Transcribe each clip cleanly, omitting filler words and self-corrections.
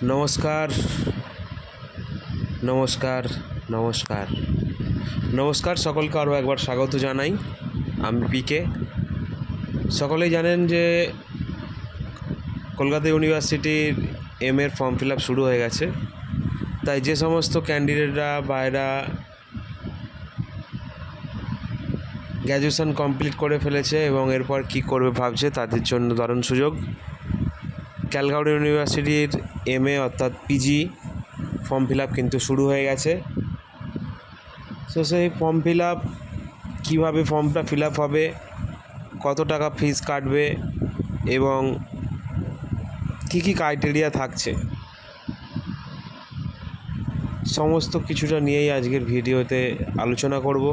নমস্কার নমস্কার নমস্কার নমস্কার সকলকে আরও একবার স্বাগত জানাই। আমি পিকে। সকলেই জানেন যে কলকাতা ইউনিভার্সিটির এর ফর্ম ফিল আপ শুরু হয়ে গেছে। তাই যে সমস্ত ক্যান্ডিডেটরা বাইরা গ্র্যাজুয়েশন কমপ্লিট করে ফেলেছে এবং এরপর কি করবে ভাবছে, তাদের জন্য দারুণ সুযোগ। ক্যালকাটা ইউনিভার্সিটির অর্থাৎ পিজি ফর্ম ফিল আপ কিন্তু শুরু হয়ে গেছে। তো সেই ফর্ম ফিল আপ কীভাবে ফর্মটা ফিল আপ হবে, কত টাকা ফিস কাটবে এবং কী কী ক্রাইটেরিয়া থাকছে, সমস্ত কিছুটা নিয়েই আজকের ভিডিওতে আলোচনা করব।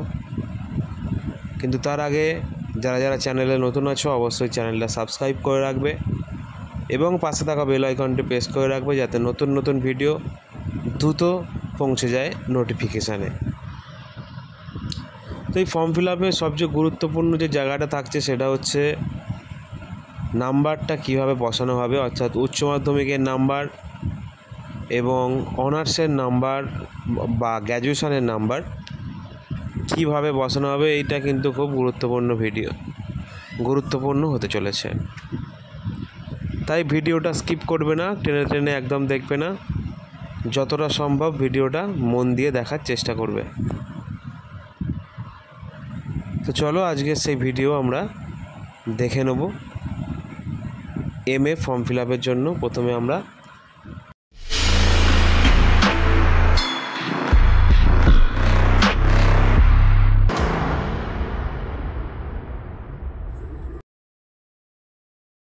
কিন্তু তার আগে যারা যারা চ্যানেলে নতুন আছো অবশ্যই চ্যানেলটা সাবস্ক্রাইব করে রাখবে এবং পাশে থাকা বেল আইকনটি প্রেস করে রাখবে যাতে নতুন নতুন ভিডিও দ্রুত পৌঁছে যায় নোটিফিকেশানে। তো এই ফর্ম ফিল আপের সবচেয়ে গুরুত্বপূর্ণ যে জায়গাটা থাকছে সেটা হচ্ছে নাম্বারটা কীভাবে বসানো হবে, অর্থাৎ উচ্চ মাধ্যমিকের নাম্বার এবং অনার্সের নাম্বার বা গ্র্যাজুয়েশনের নাম্বার কীভাবে বসানো হবে। এইটা কিন্তু খুব গুরুত্বপূর্ণ হতে চলেছে। তাই ভিডিওটা স্কিপ করবে না, টেনে টেনে একদম দেখবে না, যতটা সম্ভব ভিডিওটা মন দিয়ে দেখার চেষ্টা করবে। তো চলো আজকে সেই ভিডিও আমরা দেখে নেব। ফর্ম ফিল আপের জন্য প্রথমে আমরা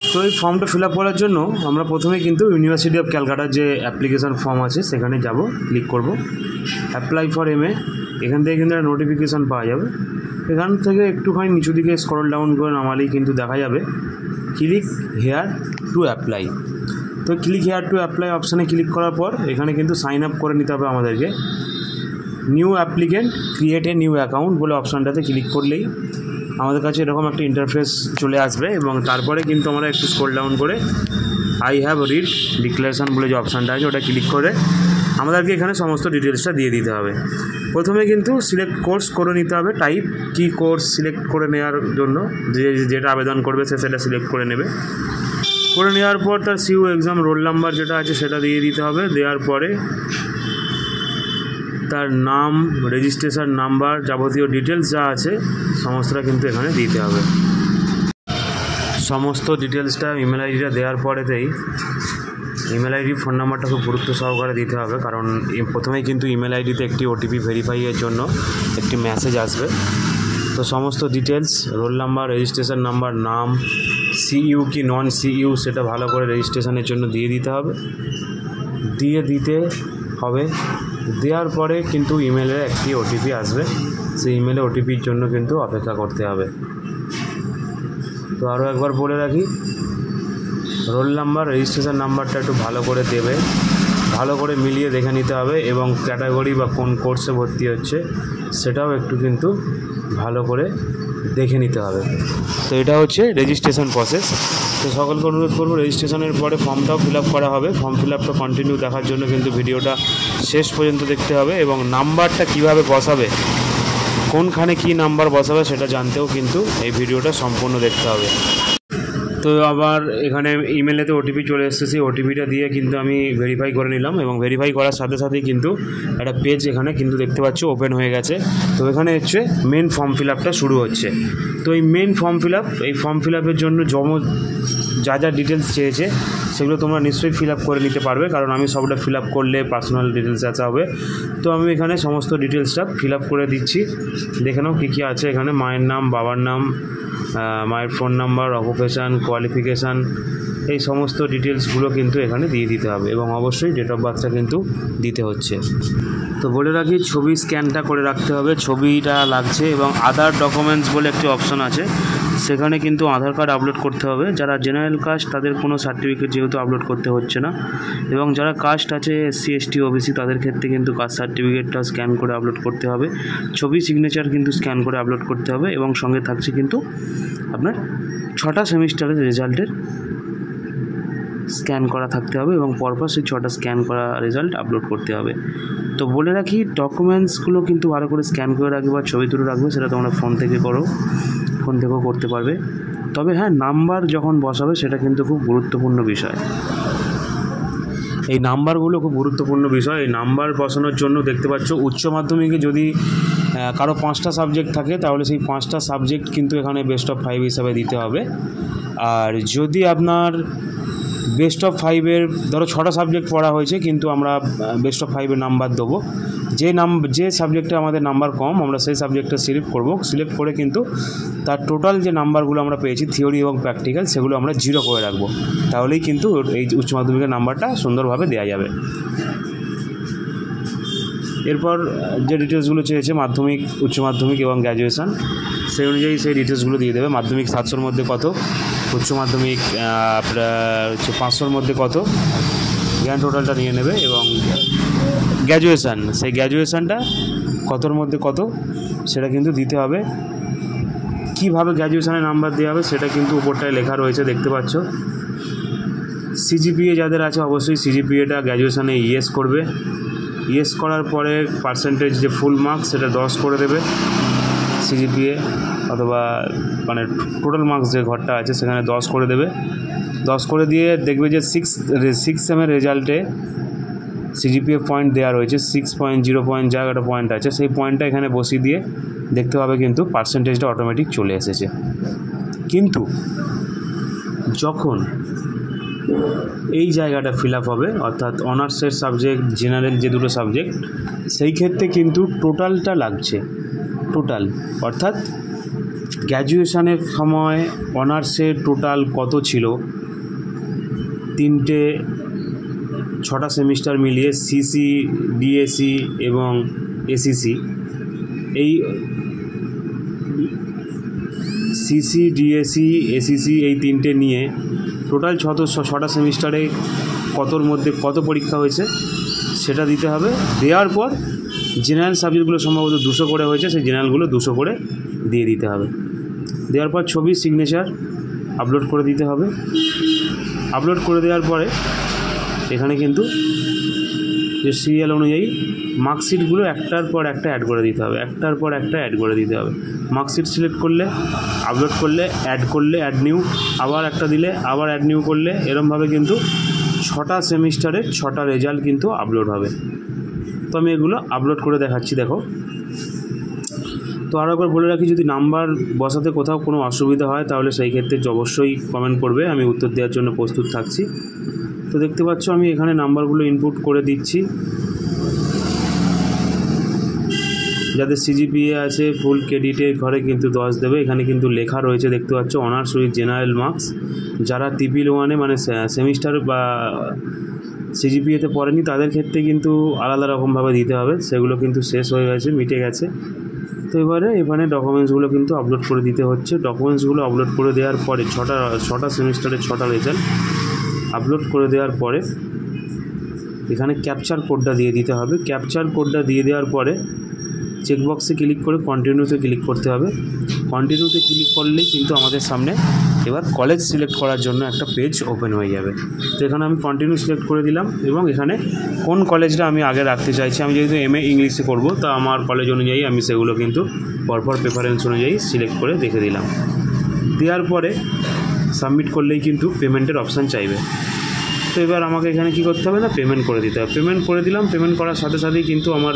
তো এই ফর্মটা ফিল আপ করার জন্য আমরা প্রথমে কিন্তু ইউনিভার্সিটি অফ ক্যালকাটার যে অ্যাপ্লিকেশান ফর্ম আছে সেখানে যাব, ক্লিক করব অ্যাপ্লাই ফর এখান থেকে কিন্তু একটা নোটিফিকেশান পাওয়া যাবে। এখান থেকে একটুখানি নিচু দিকে স্ক্রল ডাউন করে নামালেই কিন্তু দেখা যাবে ক্লিক হেয়ার টু অ্যাপ্লাই। তো ক্লিক হেয়ার টু অ্যাপ্লাই অপশানে ক্লিক করার পর এখানে কিন্তু সাইন আপ করে নিতে হবে আমাদেরকে। New applicant create a new account বলে অপশানটাতে ক্লিক করলেই আমাদের কাছে এরকম একটা ইন্টারফেস চলে আসবে এবং তারপরে কিন্তু আমরা একটু স্ক্রল ডাউন করে আই হ্যাভ রিড ডিক্লারেশান বলে যে অপশানটা আছে ওটা ক্লিক করে আমাদেরকে এখানে সমস্ত ডিটেলসটা দিয়ে দিতে হবে। প্রথমে কিন্তু সিলেক্ট কোর্স করে নিতে হবে, টাইপ কি কোর্স সিলেক্ট করে নেওয়ার জন্য যেটা আবেদন করবে সেটা সিলেক্ট করে নেবে। করে নেওয়ার পর তার সিইউ এক্সাম রোল নাম্বার যেটা আছে সেটা দিয়ে দিতে হবে। দেওয়ার পরে তার নাম, রেজিস্ট্রেশন নাম্বার, যাবতীয় ডিটেলস যা আছে সমস্তটা কিন্তু এখানে দিতে হবে। সমস্ত ডিটেলসটা ইমেল আইডিটা দেওয়ার পরেতেই ইমেল আইডি ফোন নাম্বারটা খুব গুরুত্ব সহকারে দিতে হবে, কারণ প্রথমেই কিন্তু ইমেল আইডিতে একটি ওটিপি ভেরিফাইয়ের জন্য একটি মেসেজ আসবে। তো সমস্ত details, roll number, registration number, নাম, সিইউ কি নন সিইউ সেটা ভালো করে রেজিস্ট্রেশনের জন্য দিয়ে দিতে হবে। দিতে হবে। দেওয়ার পরে কিন্তু ইমেলে একটি ওটিপি আসবে, সেই ইমেলে ওটিপির জন্য কিন্তু অপেক্ষা করতে হবে। তো আরও একবার বলে রাখি, রোল নাম্বার, রেজিস্ট্রেশন নাম্বারটা একটু ভালো করে দেবে, ভালো করে মিলিয়ে দেখে নিতে হবে এবং ক্যাটাগরি বা কোন কোর্সে ভর্তি হচ্ছে সেটাও একটু কিন্তু ভালো করে দেখে নিতে হবে। তো এটা হচ্ছে রেজিস্ট্রেশন প্রসেস। তো সকলকে অনুরোধ করবো রেজিস্ট্রেশনের পরে ফর্মটাও ফিল আপ করা হবে। ফর্ম ফিল আপটা কন্টিনিউ দেখার জন্য কিন্তু ভিডিওটা শেষ পর্যন্ত দেখতে হবে এবং নাম্বারটা কিভাবে বসাবে, কোনখানে কি নাম্বার বসাবে সেটা জানতেও কিন্তু এই ভিডিওটা সম্পূর্ণ দেখতে হবে। তো আবার এখানে ইমেলেতে ওটিপি চলে এসেছে, সেই ওটিপিটা দিয়ে কিন্তু আমি ভেরিফাই করে নিলাম এবং ভেরিফাই করার সাথে সাথেই কিন্তু একটা পেজ এখানে কিন্তু দেখতে পাচ্ছি ওপেন হয়ে গেছে। তো এখানে হচ্ছে মেন ফর্ম ফিল আপটা শুরু হচ্ছে। তো এই মেন ফর্ম ফিল আপ, এই ফর্ম ফিল আপের জন্য যা ডিটেলস চেয়েছে সেগুলো তোমরা নিশ্চয়ই ফিল আপ করে নিতে পারবে, কারণ আমি সবটা ফিল আপ করলে পার্সোনাল ডিটেলস আসা হবে। তো আমি এখানে সমস্ত ডিটেলসটা ফিল আপ করে দিচ্ছি। দেখে নাও কী কী আছে এখানে। মায়ের নাম, বাবার নাম, মায়ের ফোন নাম্বার, অকুপেশান, কোয়ালিফিকেশান, এই সমস্ত ডিটেলসগুলো কিন্তু এখানে দিয়ে দিতে হবে এবং অবশ্যই ডেট অফ বার্থটা কিন্তু দিতে হচ্ছে। তো বলে রাখি, ছবি স্ক্যানটা করে রাখতে হবে, ছবিটা লাগছে এবং আদার ডকুমেন্টস বলে একটি অপশন আছে, সেখানে কিন্তু আধার কার্ড আপলোড করতে হবে। যারা জেনারেল কাস্ট তাদের কোনো সার্টিফিকেট যেহেতু আপলোড করতে হচ্ছে না, এবং যারা কাস্ট আছে SC ST OBC তাদের ক্ষেত্রে কিন্তু কাস্ট সার্টিফিকেটটা স্ক্যান করে আপলোড করতে হবে। ছবি সিগনেচার কিন্তু স্ক্যান করে আপলোড করতে হবে এবং সঙ্গে থাকছে কিন্তু আপনার 6টা সেমিস্টারের রেজাল্টের স্ক্যান করা থাকতে হবে এবং পরপর সেই 6টা স্ক্যান করা রেজাল্ট আপলোড করতে হবে। তো বলে রাখি, ডকুমেন্টসগুলো কিন্তু ভালো করে স্ক্যান করে রাখবে বা ছবি তুলে রাখবে, সেটা তোমরা ফোন থেকেও করতে পারবে। তবে হ্যাঁ, নাম্বার যখন বসাবে সেটা কিন্তু খুব গুরুত্বপূর্ণ বিষয়। এই নাম্বারগুলো খুব গুরুত্বপূর্ণ বিষয়। এই নাম্বার বসানোর জন্য দেখতে পাচ্ছ, উচ্চ মাধ্যমিকে যদি কারো 5টা সাবজেক্ট থাকে তাহলে সেই 5টা সাবজেক্ট কিন্তু এখানে বেস্ট অফ 5 হিসাবে দিতে হবে। আর যদি আপনার বেস্ট অফ 5-এর ধরো 6টা সাবজেক্ট পড়া হয়েছে, কিন্তু আমরা বেস্ট অফ 5-এর নাম্বার দেবো, যে সাবজেক্টে আমাদের নাম্বার কম আমরা সেই সাবজেক্টটা সিলেক্ট করে কিন্তু তার টোটাল যে নাম্বারগুলো আমরা পেয়েছি থিওরি এবং প্র্যাকটিক্যাল, সেগুলো আমরা 0 করে রাখবো। তাহলেই কিন্তু এই উচ্চ মাধ্যমিকের নাম্বারটা সুন্দরভাবে দেওয়া যাবে। এরপর যে ডিটেলসগুলো চেয়েছে মাধ্যমিক, উচ্চ মাধ্যমিক এবং গ্র্যাজুয়েশান, সেই অনুযায়ী সেই ডিটেলসগুলো দিয়ে দেবে। মাধ্যমিক 700-র মধ্যে কত, উচ্চ মাধ্যমিক আপনার 500-র মধ্যে কত, জ্ঞান টোটালটা নিয়ে নেবে। এবং সেই গ্র্যাজুয়েশানটা কতর মধ্যে কত সেটা কিন্তু দিতে হবে। কীভাবে গ্র্যাজুয়েশানের নাম্বার দেওয়া হবে সেটা কিন্তু উপরটায় লেখা রয়েছে, দেখতে পাচ্ছ। সিজিপিএ যাদের আছে অবশ্যই সিজিপিএটা গ্র্যাজুয়েশানে ইয়েস করবে। ইয়েস করার পরে পার্সেন্টেজ যে ফুল মার্কস সেটা 10 করে দেবে সিজিপিএ, অথবা মানে টোটাল মার্কস যে ঘরটা আছে সেখানে 10 করে দেবে। 10 করে দিয়ে দেখবে যে 6 সেমের রেজাল্টে সিজিপিএ পয়েন্ট দেওয়া রয়েছে 6.0 পয়েন্ট, যা একটা পয়েন্ট আছে সেই পয়েন্টটা এখানে বসিয়ে দিয়ে দেখতে পাবে কিন্তু পার্সেন্টেজটা অটোমেটিক চলে এসেছে। কিন্তু যখন এই জায়গাটা ফিল আপ হবে, অর্থাৎ অনার্সের সাবজেক্ট, জেনারেল যে দুটো সাবজেক্ট, সেই ক্ষেত্রে কিন্তু টোটালটা লাগছে। টোটাল অর্থাৎ গ্র্যাজুয়েশানের সময় অনার্সের টোটাল কত ছিল, 6টা সেমিস্টার মিলিয়ে সিসি, ডিএসি এবং এসিসি, এই সিসি, ডিএসি, এসিসি এই 3টে নিয়ে টোটাল 6টা সেমিস্টারে কতর মধ্যে কত পরীক্ষা হয়েছে সেটা দিতে হবে। দেওয়ার পর জেনারেল সাবজেক্টগুলো সম্ভবত 200 করে হয়েছে, সেই জেনারেলগুলো 200 করে দিয়ে দিতে হবে। দেওয়ার পর ছবি, সিগনেচার আপলোড করে দিতে হবে। আপলোড করে দেওয়ার পরে এখানে কিন্তু যে সিরিয়াল অনুযায়ী মার্কশিটগুলো একটার পর একটা অ্যাড করে দিতে হবে। মার্কশিট সিলেক্ট করলে, আপলোড করলে, অ্যাড নিউ, আবার একটা দিলে, আবার অ্যাড নিউ করলে, এরমভাবে কিন্তু 6টা সেমিস্টারের 6টা রেজাল্ট কিন্তু আপলোড হবে। তো আমি এগুলো আপলোড করে দেখাচ্ছি, দেখো। তো আরও একবার বলে রাখি, যদি নাম্বার বসাতে কোথাও কোনো অসুবিধা হয় তাহলে সেই ক্ষেত্রে অবশ্যই কমেন্ট করবে, আমি উত্তর দেওয়ার জন্য প্রস্তুত থাকছি। তো দেখতে পাচ্ছ আমি এখানে নাম্বারগুলো ইনপুট করে দিচ্ছি। যাদের সিজিপিএ আছে ফুল ক্রেডিটের ঘরে কিন্তু 10 দেবে। এখানে কিন্তু লেখা রয়েছে, দেখতে পাচ্ছ, অনার্স উইথ জেনারেল মার্কস। যারা ট্রিপল ওয়ানে মানে সেমিস্টার বা সিজিপিএতে পড়েনি তাদের ক্ষেত্রে কিন্তু আলাদা রকমভাবে দিতে হবে, সেগুলো কিন্তু শেষ হয়ে গেছে, মিটে গেছে। তো এখানে ডকুমেন্টসগুলো কিন্তু আপলোড করে দিতে হচ্ছে। ডকুমেন্টসগুলো আপলোড করে দেওয়ার পরে 6টা সেমিস্টারের 6টা রেজাল্ট আপলোড করে দেওয়ার পরে এখানে ক্যাপচার কোডটা দিয়ে দিতে হবে। ক্যাপচার কোডটা দিয়ে দেওয়ার পরে চেকবক্সে ক্লিক করে কন্টিনিউতে ক্লিক করতে হবে। কন্টিনিউতে ক্লিক করলেই কিন্তু আমাদের সামনে এবার কলেজ সিলেক্ট করার জন্য একটা পেজ ওপেন হয়ে যাবে। তো এখানে আমি কন্টিনিউ সিলেক্ট করে দিলাম এবং এখানে কোন কলেজটা আমি আগে রাখতে চাইছি, আমি যেহেতু MA ইংলিশে করব তো আমার কলেজ অনুযায়ী আমি সেগুলো কিন্তু পরপর প্রেফারেন্স অনুযায়ী সিলেক্ট করে দেখে দিলাম। দেওয়ার পরে সাবমিট করলেই কিন্তু পেমেন্টের অপশান চাইবে। তো এবার আমাকে এখানে কী করতে হবে না, পেমেন্ট করে দিতে হবে। পেমেন্ট করে দিলাম। পেমেন্ট করার সাথে সাথেই কিন্তু আমার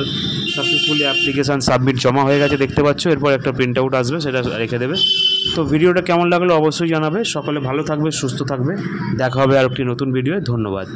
সাকসেসফুলি অ্যাপ্লিকেশান সাবমিট জমা হয়ে গেছে, দেখতে পাচ্ছ। এরপর একটা প্রিন্ট আউট আসবে, সেটা রেখে দেবে। তো ভিডিওটা কেমন লাগলো অবশ্যই জানাবে। সকলে ভালো থাকবে, সুস্থ থাকবে। দেখা হবে আর একটি নতুন ভিডিওয়ে। ধন্যবাদ।